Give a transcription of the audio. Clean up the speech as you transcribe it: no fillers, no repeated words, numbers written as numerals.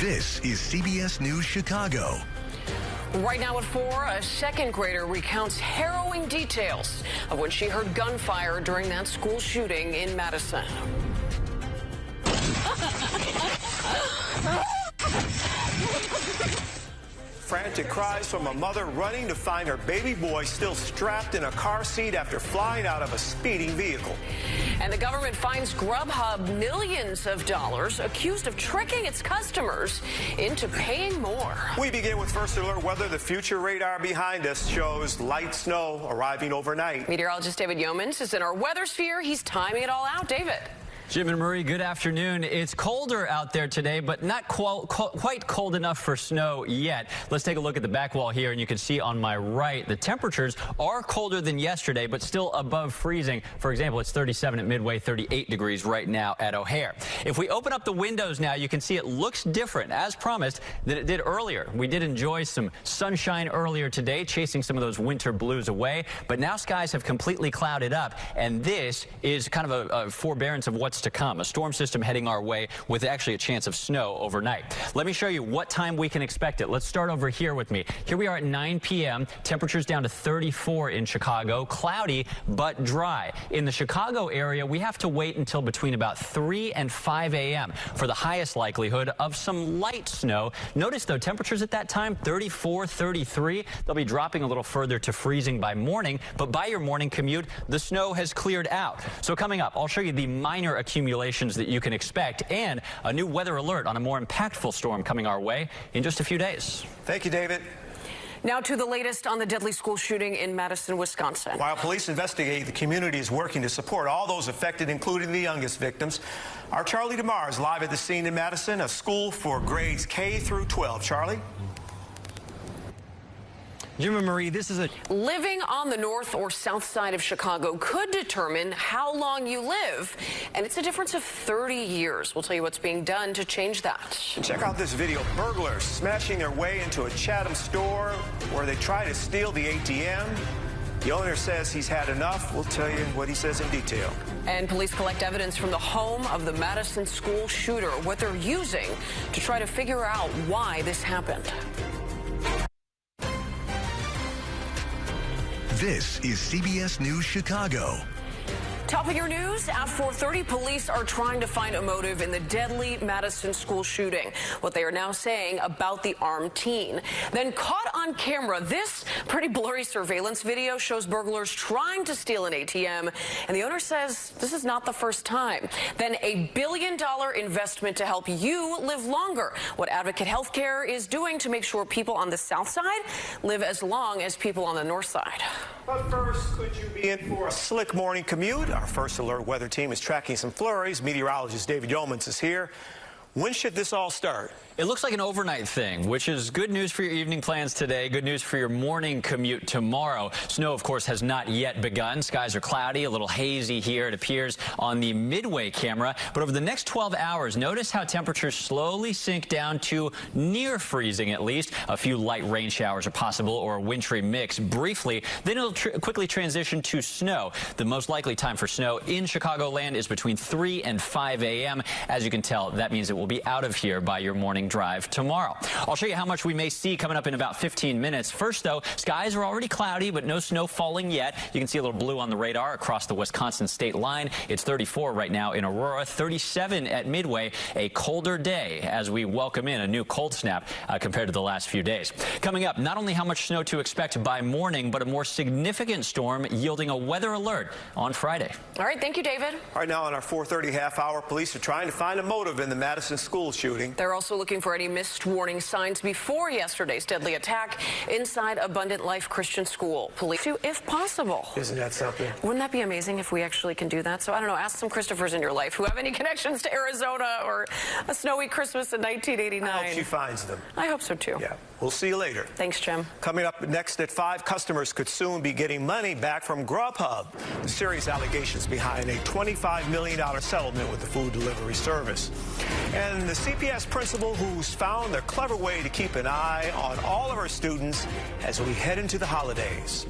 This is CBS News Chicago. Right now at 4, a second grader recounts harrowing details of when she heard gunfire during that school shooting in Madison. Frantic cries from a mother running to find her baby boy still strapped in a car seat after flying out of a speeding vehicle. And the government fines Grubhub millions of dollars, accused of tricking its customers into paying more. We begin with First Alert Weather. The future radar behind us shows light snow arriving overnight. Meteorologist David Yeomans is in our weather sphere. He's timing it all out. David. Jim and Marie, good afternoon. It's colder out there today, but not quite cold enough for snow yet. Let's take a look at the back wall here, and you can see on my right, the temperatures are colder than yesterday, but still above freezing. For example, it's 37 at Midway, 38 degrees right now at O'Hare. If we open up the windows now, you can see it looks different, as promised, than it did earlier. We did enjoy some sunshine earlier today, chasing some of those winter blues away, but now skies have completely clouded up, and this is kind of a forbearance of what's to come. A storm system heading our way with actually a chance of snow overnight. Let me show you what time we can expect it. Let's start over here with me. Here we are at 9 p.m. Temperatures down to 34 in Chicago. Cloudy but dry. In the Chicago area, we have to wait until between about 3 and 5 a.m. for the highest likelihood of some light snow. Notice, though, temperatures at that time, 34, 33. They'll be dropping a little further to freezing by morning, but by your morning commute, the snow has cleared out. So coming up, I'll show you the minor accumulations that you can expect and a new weather alert on a more impactful storm coming our way in just a few days. Thank you, David. Now to the latest on the deadly school shooting in Madison, Wisconsin. While police investigate, the community is working to support all those affected, including the youngest victims. Our Charlie DeMar is live at the scene in Madison, a school for grades K through 12. Charlie? Jim and Marie, this is Living on the north or south side of Chicago could determine how long you live, and it's a difference of 30 years. We'll tell you what's being done to change that. Check out this video. Burglars smashing their way into a Chatham store where they try to steal the ATM. The owner says he's had enough. We'll tell you what he says in detail. And police collect evidence from the home of the Madison school shooter, what they're using to try to figure out why this happened. This is CBS News Chicago. Top of your news, at 4:30, police are trying to find a motive in the deadly Madison school shooting. What they are now saying about the armed teen. Then caught on camera, this pretty blurry surveillance video shows burglars trying to steal an ATM, and the owner says this is not the first time. Then a $1 billion investment to help you live longer. What Advocate Healthcare is doing to make sure people on the south side live as long as people on the north side. But first, could you be in for a slick morning commute? Our First Alert Weather team is tracking some flurries. Meteorologist David Yeomans is here. When should this all start? It looks like an overnight thing, which is good news for your evening plans today, good news for your morning commute tomorrow. Snow, of course, has not yet begun. Skies are cloudy, a little hazy here, it appears on the Midway camera. But over the next 12 hours, notice how temperatures slowly sink down to near freezing, at least. A few light rain showers are possible, or a wintry mix briefly. Then it'll quickly transition to snow. The most likely time for snow in Chicagoland is between 3 and 5 a.m. As you can tell, that means it will be out of here by your morning drive tomorrow. I'll show you how much we may see coming up in about 15 minutes. First, though, skies are already cloudy, but no snow falling yet. You can see a little blue on the radar across the Wisconsin state line. It's 34 right now in Aurora, 37 at Midway. A colder day as we welcome in a new cold snap compared to the last few days. Coming up, not only how much snow to expect by morning, but a more significant storm yielding a weather alert on Friday. All right, thank you, David. All right, now on our 4:30 half-hour, police are trying to find a motive in the Madison school shooting. They're also looking for any missed warning signs before yesterday's deadly attack inside Abundant Life Christian School. Police do, if possible. Isn't that something? Wouldn't that be amazing if we actually can do that? So I don't know, ask some Christophers in your life who have any connections to Arizona or a snowy Christmas in 1989. I hope she finds them. I hope so, too. Yeah. We'll see you later. Thanks, Jim. Coming up next at 5, customers could soon be getting money back from Grubhub. The serious allegations behind a $25 million settlement with the food delivery service. And the CBS principal who's found a clever way to keep an eye on all of our students as we head into the holidays.